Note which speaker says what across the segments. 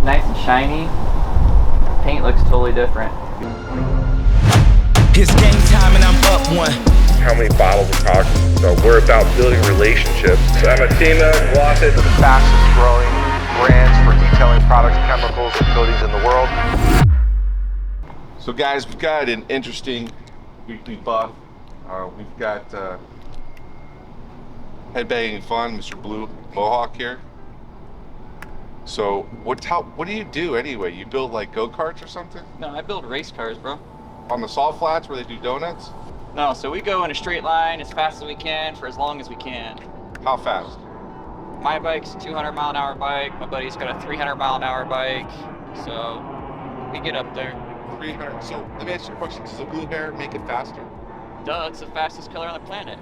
Speaker 1: nice and shiny. Paint looks totally different.
Speaker 2: It's game time and I'm up one.
Speaker 3: How many bottles of product? So we're about building relationships. So I'm a team of Glossip, the fastest growing brands for detailing products, chemicals, and coatings in the world. So guys, we've got an interesting weekly buff. We've got headbanging fun, Mr. Blue Mohawk here. So what do you do anyway? You build like go-karts or something?
Speaker 1: No, I build race cars, bro.
Speaker 3: On the salt flats where they do donuts?
Speaker 1: No, so we go in a straight line as fast as we can for as long as we can.
Speaker 3: How fast?
Speaker 1: My bike's a 200-mile-an-hour bike. My buddy's got a 300-mile-an-hour bike. So we get up there.
Speaker 3: 300. So let me ask you a question. Does the blue hair make it faster?
Speaker 1: Duh, it's the fastest color on the planet.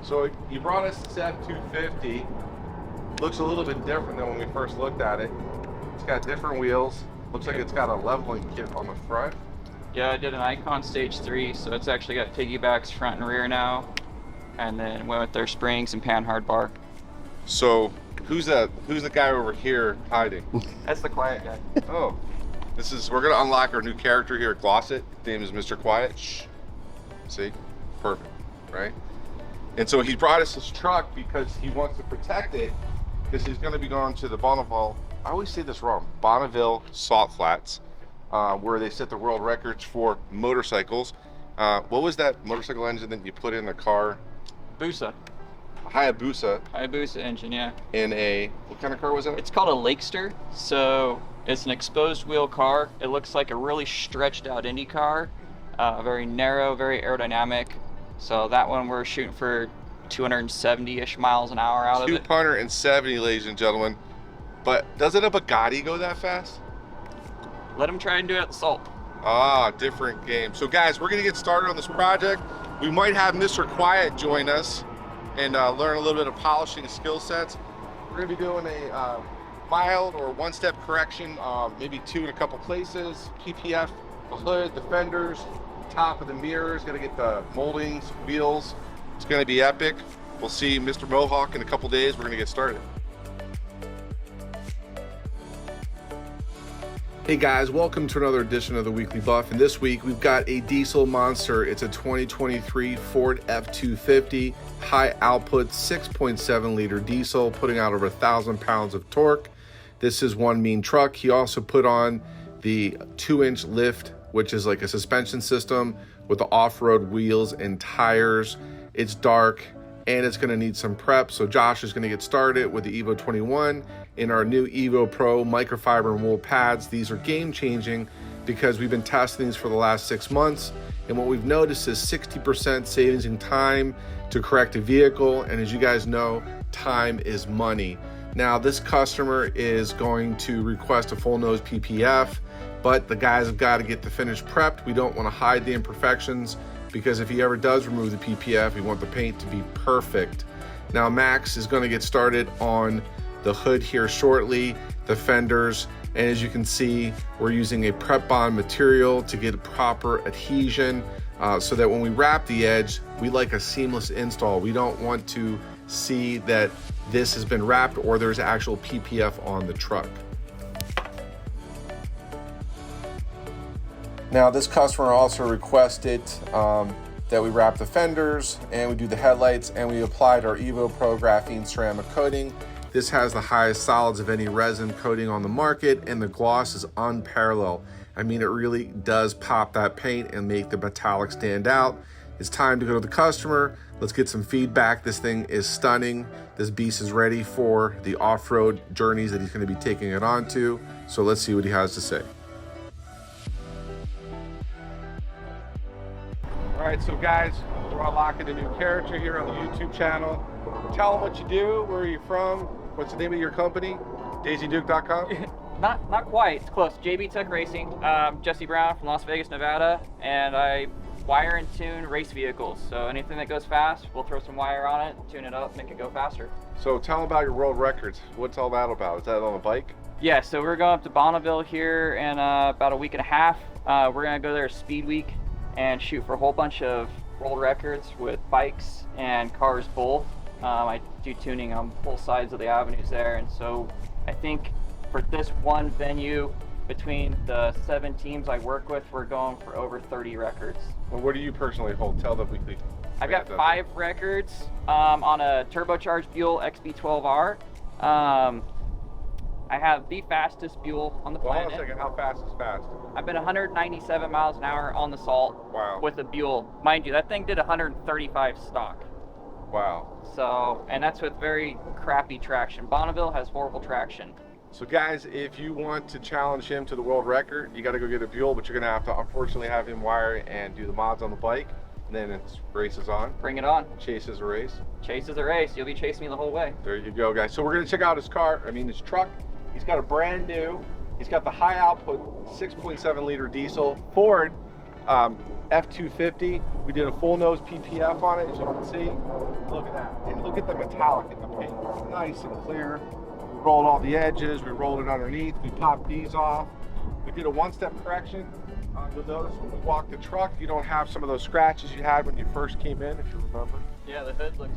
Speaker 3: So you brought us this F250. Looks a little bit different than when we first looked at it. It's got different wheels. Looks like it's got a leveling kit on the front.
Speaker 1: Yeah, I did an Icon Stage 3, so it's actually got piggybacks front and rear now. And then went with their springs and pan hard bar.
Speaker 3: So who's the guy over here hiding?
Speaker 1: That's the quiet guy.
Speaker 3: Oh, we're gonna unlock our new character here at Glossip. His name is Mr. Quiet. Shh. See? Perfect, right? And so he brought us this truck because he wants to protect it, because he's gonna be going to the Bonneville, I always say this wrong, Bonneville Salt Flats, where they set the world records for motorcycles. What was that motorcycle engine that you put in the car?
Speaker 1: Busa.
Speaker 3: Hayabusa
Speaker 1: Engine, yeah.
Speaker 3: In a, what kind of car was that?
Speaker 1: It's called a Lakester. So it's an exposed wheel car. It looks like a really stretched out Indy car. Very narrow, very aerodynamic. So that one we're shooting for 270-ish miles an hour out of it.
Speaker 3: 270, ladies and gentlemen. But doesn't a Bugatti go that fast?
Speaker 1: Let them try and do it at the Salt.
Speaker 3: Ah, different game. So guys, we're gonna get started on this project. We might have Mr. Quiet join us and learn a little bit of polishing skill sets. We're gonna be doing a mild or one-step correction, maybe two in a couple places. PPF, the hood, the fenders, top of the mirrors, gonna get the moldings, wheels. It's gonna be epic. We'll see Mr. Mohawk in a couple days. We're gonna get started. Hey guys, welcome to another edition of the Weekly Buff. And this week we've got a diesel monster. It's a 2023 Ford F250 high output 6.7 liter diesel, putting out over 1,000 pounds of torque. This is one mean truck. He also put on the 2-inch lift, which is like a suspension system with the off-road wheels and tires. It's dark and it's gonna need some prep. So Josh is gonna get started with the EVO 21 in our new EVO Pro microfiber and wool pads. These are game changing because we've been testing these for the last 6 months. And what we've noticed is 60% savings in time to correct a vehicle. And as you guys know, time is money. Now this customer is going to request a full nose PPF, but the guys have got to get the finish prepped. We don't want to hide the imperfections, because if he ever does remove the PPF, we want the paint to be perfect. Now Max is going to get started on the hood here shortly, the fenders, and as you can see, we're using a prep bond material to get proper adhesion, so that when we wrap the edge, we like a seamless install. We don't want to see that this has been wrapped or there's actual PPF on the truck. Now this customer also requested that we wrap the fenders and we do the headlights, and we applied our EVO Pro graphene ceramic coating. This has the highest solids of any resin coating on the market, and the gloss is unparalleled. I mean, it really does pop that paint and make the metallic stand out. It's time to go to the customer. Let's get some feedback. This thing is stunning. This beast is ready for the off-road journeys that he's going to be taking it onto. So let's see what he has to say. All right, so guys, we're unlocking a new character here on the YouTube channel. Tell them what you do, where are you from, what's the name of your company, daisyduke.com?
Speaker 1: Not quite, it's close. JB Tech Racing. Jesse Brown from Las Vegas, Nevada, and I wire and tune race vehicles. So anything that goes fast, we'll throw some wire on it, tune it up, make it go faster.
Speaker 3: So tell them about your world records. What's all that about? Is that on a bike?
Speaker 1: Yeah, so we're going up to Bonneville here in about a week and a half. We're gonna go there Speed Week and shoot for a whole bunch of world records with bikes and cars both. I do tuning on both sides of the avenues there, and so I think for this one venue, between the 7 teams I work with, we're going for over 30 records.
Speaker 3: Well, what do you personally hold? Tell the weekly.
Speaker 1: I've got 5 records on a turbocharged Buell XB12R. I have the fastest Buell on the planet.
Speaker 3: Hold on a second, how fast is fast?
Speaker 1: I've been 197 miles an hour on the salt.
Speaker 3: Wow.
Speaker 1: With a Buell. Mind you, that thing did 135 stock.
Speaker 3: Wow.
Speaker 1: So, and that's with very crappy traction. Bonneville has horrible traction.
Speaker 3: So guys, if you want to challenge him to the world record, you got to go get a Buell, but you're going to have to unfortunately have him wire and do the mods on the bike. And then it's races on.
Speaker 1: Bring it on.
Speaker 3: Chases a race.
Speaker 1: Chases a race. You'll be chasing me the whole way.
Speaker 3: There you go, guys. So we're going to check out his car. I mean, his truck. He's got a brand new. He's got the high output 6.7 liter diesel Ford F250. We did a full nose PPF on it, as you can see. Look at that. And look at the metallic in the paint. It's nice and clear. We rolled all the edges. We rolled it underneath. We popped these off. We did a one-step correction. You'll notice when we walk the truck, you don't have some of those scratches you had when you first came in, if you remember.
Speaker 1: Yeah, the hood looks,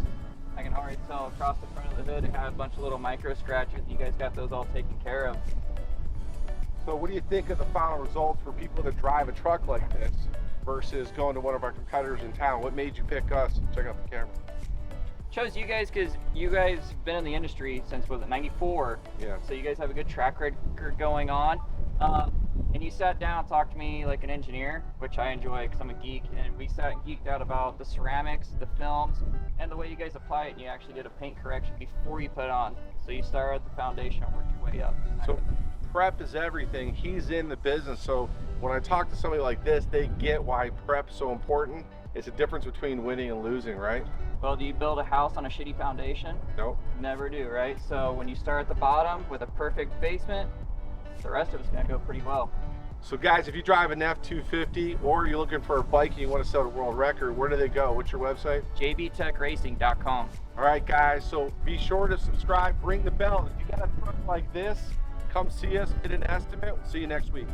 Speaker 1: I can already tell across the front of the hood, it had a bunch of little micro scratches. You guys got those all taken care of.
Speaker 3: So what do you think of the final results for people that drive a truck like this versus going to one of our competitors in town? What made you pick us? Check out the camera.
Speaker 1: Chose you guys because you guys have been in the industry since, was it 94?
Speaker 3: Yeah.
Speaker 1: So you guys have a good track record going on. And you sat down and talked to me like an engineer, which I enjoy because I'm a geek, and we sat and geeked out about the ceramics, the films, and the way you guys apply it, and you actually did a paint correction before you put it on. So you started at the foundation and worked your way up.
Speaker 3: So prep is everything. He's in the business, so when I talk to somebody like this, they get why prep's so important. It's a difference between winning and losing, right?
Speaker 1: Well, do you build a house on a shitty foundation?
Speaker 3: Nope.
Speaker 1: Never do, right? So when you start at the bottom with a perfect basement, the rest of it's gonna go pretty well.
Speaker 3: So guys, if you drive an F250 or you're looking for a bike and you want to set a world record, where do they go? What's your website?
Speaker 1: jbtechracing.com.
Speaker 3: All right, guys, so be sure to subscribe, ring the bell. If you got a truck like this, come see us, get an estimate. We'll see you next week.